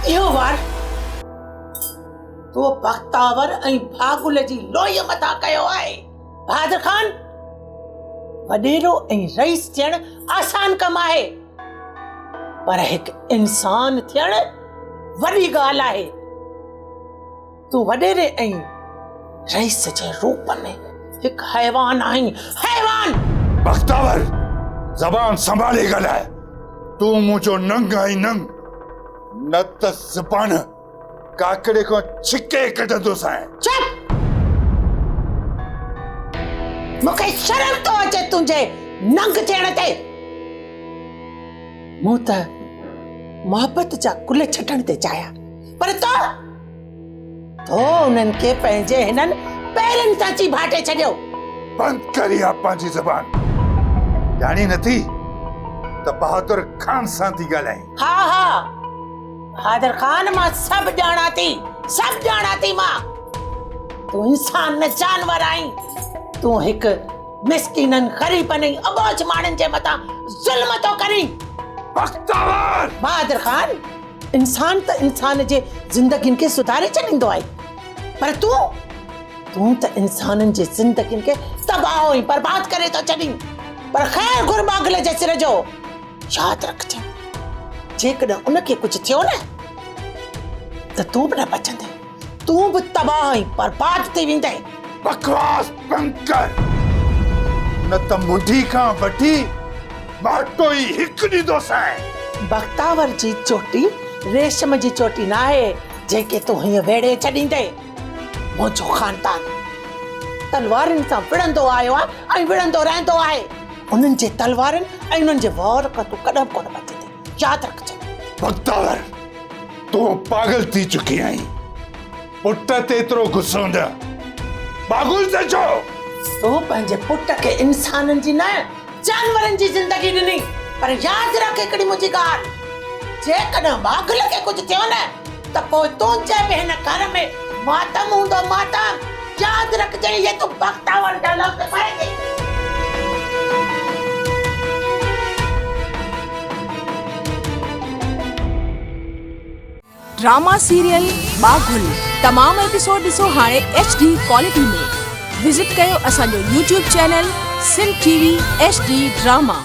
इहो वार तो बख्तावर ऐं भागुल जी लोई मथा कयो आहे। बहादुर खान, वडेरो ऐं रईस थियण आसान कम आहे, पर हिकु इंसान थियण वॾी ॻाल्हि आहे। तूं वडेरे ऐं रईस जे रूप में हिकु हैवान आहीं, हैवान। बख्तावर, ज़बान संभाले ॻाल्हाए। तूं मुंहिंजो नंग आई नंग, न त ज़बान काकड़े को छिके कढंदुसि। चुप! मूंखे शर्म तो अचे तुंहिंजे नंग थियण ते। मूं त मोहब्बत जा गुल छटण ते चाहिया, पर तो उन्हनि खे पंहिंजे हिननि पेरनि सां ची भाटे छॾियो। बंदि करी आहे पंहिंजी ज़बान। ॼाणी नथी त बहादुर खान सां थी ॻाल्हाई। हा, बहादुर खान मां सभु ॼाणा थी मां। तूं इंसान न जानवर आहीं। तूं हिकु मिस्कीननि ग़रीबनि ऐं अबोझ माण्हुनि जे मथां ज़ुल्म तो करीं। बख्तावर! बहादुर खान, इंसान त इंसान जे ज़िंदगियुनि खे सुधारे छॾींदो आहे, पर तूं त इंसाननि जे ज़िंदगियुनि खे तबाह ऐं बर्बाद करे तो छॾीं। पर ख़ैर घुर बागल जे सिर जो यादि रखजांइ, जेकॾहिं उनखे कुझु थियो न त तूं बि न बचंदे, तूं बि तबाह ऐं बर्बाद थी वेंदे। बकवास बंदि कर, न त मुंडी खां वठी बाटो ई हिकु ॾींदोसि। बख्तावर जी चोटी रेशम जी चोटी न आहे जेके तूं हीअं वेड़े छॾींदे। मुंहिंजो ख़ानदान तलवारनि सां विढ़ंदो आयो आहे ऐं विढ़ंदो रहंदो आहे। उन्हनि जे तलवारनि ऐं उन्हनि जे वार खां तूं कॾहिं कोन बचंदे, यादि रखजांइ। बख्तावर, तूं पागल थी चुकी आहीं। पुट ते एतिरो गुस्सो न, बागुल ते छो? तूं पंहिंजे पुट खे इंसाननि जी न जानवरनि जी ज़िंदगी ॾिनी। पर यादि रख हिकिड़ी मुंहिंजी ॻाल्हि, जेकॾहिं बागुल खे कुझु थियो न त पोइ तुंहिंजे बि हिन घर में मातम हूंदो, मातम। यादि रखजांइ, ये तूं बख्तावर डायलॉग ते पढ़ेगी। ड्रामा सीरियल बागुल तमाम एपिसोड ॾिसो हाणे HD क्वालिटी में। विजिट कयो असांजो YouTube channel Sindh TV HD drama.